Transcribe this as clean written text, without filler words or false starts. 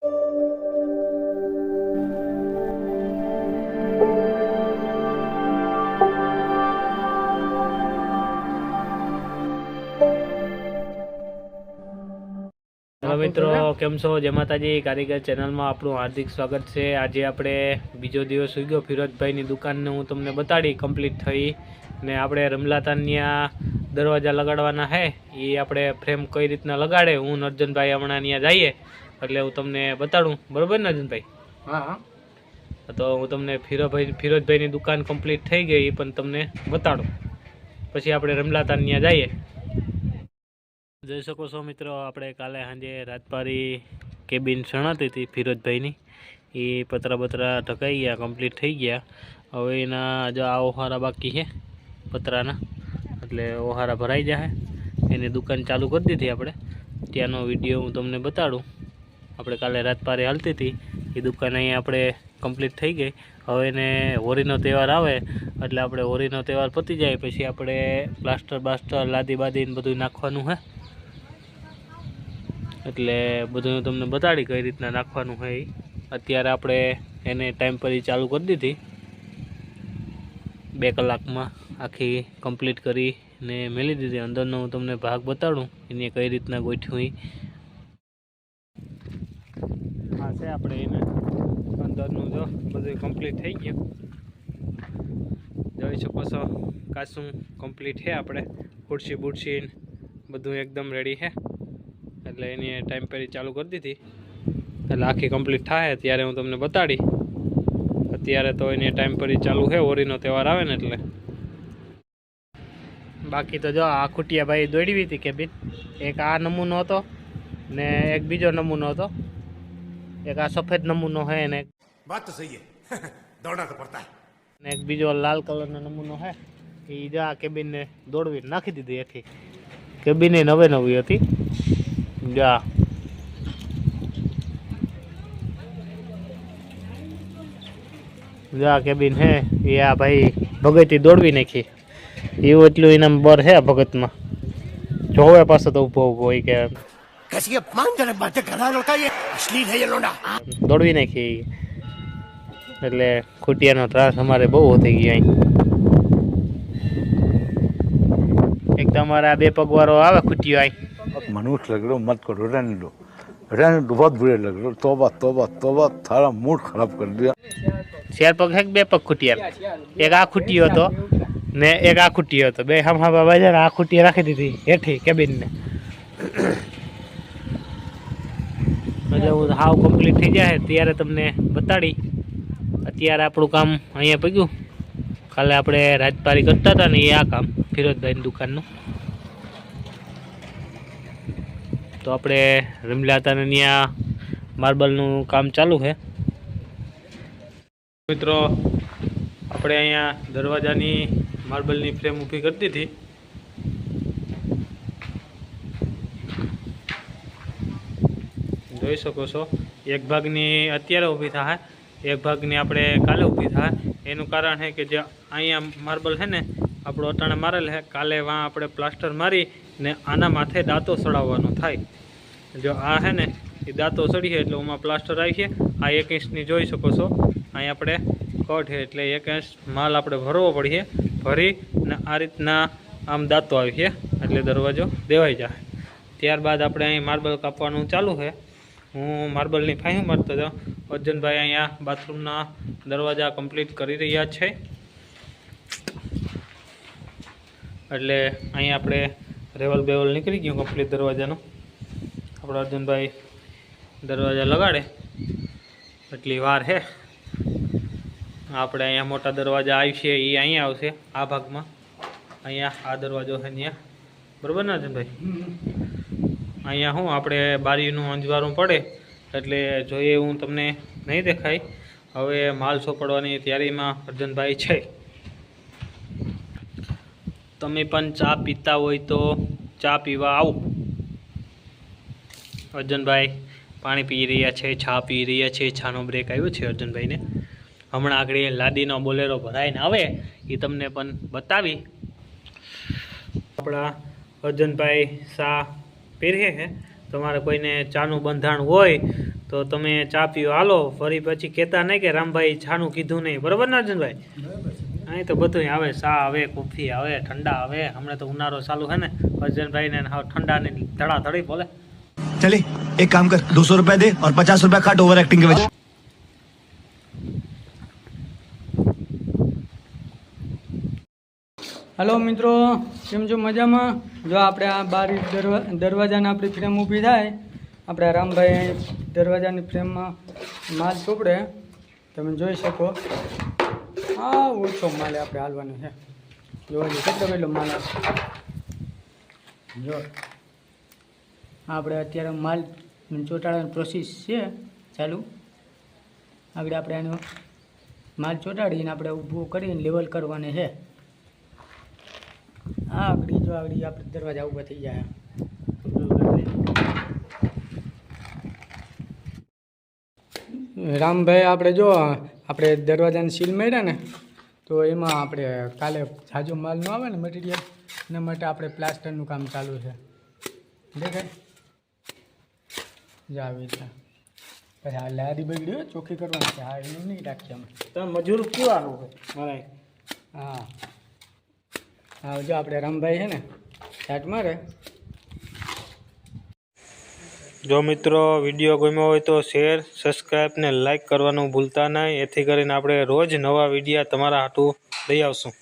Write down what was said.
Hello મિત્રો, કેમ છો? જય માતાજી. કારીગર ચેનલમાં આપણું હાર્દિક સ્વાગત છે. આજે આપણે બીજો દિવસ સુઈ ગયો. ફિરોજભાઈની દુકાનને હું તમને બતાડી કમ્પ્લીટ થઈ ને આપણે રમલાતાન્યા દરવાજા લગાડવાના છે. એ આપણે ફ્રેમ કઈ રીતના લગાડે હું અર્જુનભાઈ હમણાં ત્યાં જઈએ એટલે હું તમને બતાડું. બરોબર ને અર્જુનભાઈ? હા. તો હું તમને ફિરોજભાઈની દુકાન કમ્પ્લીટ થઈ ગઈ એ પણ તમને બતાડું. પછી આપણે રમલાતાન્યા જઈએ. જોઈ શકો છો મિત્રો, આપણે કાલે સાંજે રાજપારી કેબિન શણાતી હતી ફિરોજભાઈની. એ પતરા બતરા ઢકાઈ ગયા, કમ્પ્લીટ થઈ ગયા. હવે એના જો આ ઓહારા બાકી છે પતરાના, એટલે ઓહારા ભરાઈ જાય. એની દુકાન ચાલુ કરી દીધી આપણે. ત્યાંનો વિડીયો હું તમને બતાડું. આપણે કાલે રાજપારી હાલતી હતી એ દુકાન અહીંયા આપણે કમ્પ્લીટ થઈ ગઈ. હવે એને હોળીનો તહેવાર આવે એટલે આપણે હોળીનો તહેવાર પતી જાય પછી આપણે પ્લાસ્ટર બાસ્ટર લાદી બાદીને બધું નાખવાનું છે. એટલે બધું હું તમને બતાડી કઈ રીતના નાખવાનું હોય. અત્યારે આપણે એને ટાઈમ પર ચાલુ કરી દીધી. 2 કલાકમાં આખી કમ્પ્લીટ કરીને મેલી દીધી. અંદરનો હું તમને ભાગ બતાડું એને કઈ રીતના ગોઠવ્યું. હા છે આપણે એને અંદરનું જો બધું કમ્પ્લીટ થઈ ગયું. જોઈ શકો છો કાચું કમ્પ્લીટ છે. આપણે ખુરશી બુરશી બધું એકદમ રેડી છે. એટલે એની ટાઈમ પેરી ચાલુ કરી દીધી એટલે આખી કમ્પ્લીટ થાય ત્યારે હું તમને બતાડી. અત્યારે તો એની ટાઈમ પેરી ચાલુ છે હોળીનો તહેવાર આવે ને એટલે. બાકી તો જો આ ખુટિયા ભાઈ દોડવી હતી કેબિન. એક આ નમૂનો હતો ને એક બીજો નમૂનો હતો. એક આ સફેદ નમૂનો છે ને વાત તો સહી है दौड़ना तो पड़ता है ને એક બીજો લાલ કલરનો નમૂનો છે. એ જો આ કેબિનને દોડવી નાખી દીધી એથી. કેબિન એ નવી હતી. જા જા કેબિન હે એ આ ભાઈ ભગતી દોડવી નાખી. એવું એટલું ઇનામ બર હે ભગતમાં. જોવે પાસે તો ઉભો હોય કે દોડવી નાખી. એટલે ખુટિયાનો ત્રાસ અમારે બહુ થઈ ગયો. એક તમારા 2 પગવારો આવે ખુટિયો અહીં. मनुष्य लग रहा मत करो, रहने दो बहुत बुरे लग रहे. तौबा तौबा तौबा, थारा मूड खराब कर दिया. 4 પગ હે 2 પગ ખુટિયા. એક આ ખુટિયો હતો ને એક આ ખુટિયો હતો. 2 હમ બાબા જરા આ ખુટિયા રાખી દીધી હેઠી કેબિનને. એટલે હું હાવ કમ્પ્લીટ થઈ જાય ત્યારે તમને બતાડી. અત્યારે આપણું કામ અહીંયા પગ્યું. કાલે આપણે રાજપારી કરતા હતા ને એ આ કામ ફિરોજભાઈની દુકાનનું. તો આપણે રમલા હતા ને ત્યાં માર્બલનું કામ ચાલુ છે. મિત્રો આપણે અહીંયા દરવાજાની માર્બલની ફ્રેમ ઊભી કરી દીધી. જોઈ શકો છો એક ભાગની અત્યારે ઊભી થાય, એક ભાગની આપણે કાલે ઊભી થાય. એનું કારણ છે કે જે અહીંયા માર્બલ છે ને આપણો અટાણે મારેલ છે. કાલે વાં આપણે પ્લાસ્ટર મારી ને આના માથે દાંતો ચડાવવાનો થાય. જો આ છે ને એ દાંતો ચડી છે એટલે એમાં પ્લાસ્ટર આવી છે. આ 1 ઇંચની જોઈ શકો છો. અહીં આપણે કટ છે એટલે 1 ઇંચ માલ આપણે ભરવો પડીએ. ભરી ને આ રીતના આમ દાંતો આવી છે એટલે દરવાજો દેવાઈ જાય. ત્યારબાદ આપણે અહીં માર્બલ કાપવાનું ચાલુ છે. હું માર્બલની ફાઈવ મારતો હતો. અર્જુનભાઈ અહીંયા બાથરૂમના દરવાજા કમ્પ્લીટ કરી રહ્યા છે. એટલે અહીંયા આપણે રેવલ બેવલ નીકળી ગયું કમ્પ્લીટ દરવાજાનું. આપણે અર્જુનભાઈ દરવાજા લગાડે એટલી વાર છે. આપણે અહીંયા મોટા દરવાજા આવશે એ અહીંયા આવશે આ ભાગમાં. અહીંયા આ દરવાજો છે ત્યાં. બરાબર ને અર્જુનભાઈ? અહીંયા શું આપણે બારીનું અંજવારું પડે એટલે જોઈએ હું તમને નહીં દેખાય. હવે માલ સોંપડવાની તૈયારીમાં અર્જુનભાઈ છે. તમે પણ ચા પીતા હોય તો ચા પીવા આવો. અર્જુનભાઈ પાણી પી રહ્યા છે, ચા પી રહ્યા છે. ચાનો બ્રેક આવ્યો છે અર્જુનભાઈને. હમણાં આગળ લાદીનો બોલેરો ભરાઈને આવે એ તમને પણ બતાવી. આપણા અર્જુનભાઈ ચા પીરે છે. તમારે કોઈને ચાનું બંધાણ હોય તો તમે ચા પીઓ હાલો, ફરી પછી કહેતા નહીં કે રામભાઈ છાનું કીધું નહીં, બરાબર ને અર્જુનભાઈ? અહીં તો બધું આવે, ચા આવે, કોફી આવે, ઠંડા આવે. હમણાં તો ઉનાળો ચાલુ છે ને, અર્જુનભાઈને હાવ ઠંડા ને ધડાધડી બોલે. चले एक काम कर 200 रुपया दे और 50 रुपया काट ओवर एक्टिंग के वजह। હલો મિત્રો, કેમ છો? મજામાં? જો આપણે આ બારી દરવાજાના આપણી ફ્રેમ ઊભી થાય, આપણે રામભાઈ દરવાજાની ફ્રેમમાં માલ ચોપડે, તમે જોઈ શકો. આ ઓછો માલે આપણે હાલવાનો છે. જોવા જઈએ કેટલો માલ આવે. જો આપણે અત્યારે માલ ચોંટાડવાની પ્રોસેસ છે ચાલુ. આગળ આપણે આનો માલ ચોંટાડીને આપણે ઊભું કરીને લેવલ કરવાને છે. હા, આગળ આપણે દરવાજા ઊભા થઈ જાય. રામભાઈ આપણે જો આપણે દરવાજાની સીલ માર્યા ને, તો એમાં આપણે કાલે જાજો માલ ન આવે ને મટીરિયલ, એના માટે આપણે પ્લાસ્ટરનું કામ ચાલુ છે. દેખાય જ આવી રીતે. પછી આ લારી બગડી ચોખ્ખી કરવાની છે. હા, એનું નહીં રાખીએ અમે. તમે મજૂર કેવાનું હોય મારા? હા હા, જો આપણે રામભાઈ છે ને ચાટ મારે. જો મિત્રો વિડીયો ગમ્યો હોય તો શેર, સબસ્ક્રાઈબ ને લાઈક કરવાનું ભૂલતા નહીં. એથી કરીને આપણે રોજ નવા વિડીયા તમારા હાટું લઈ આવશું.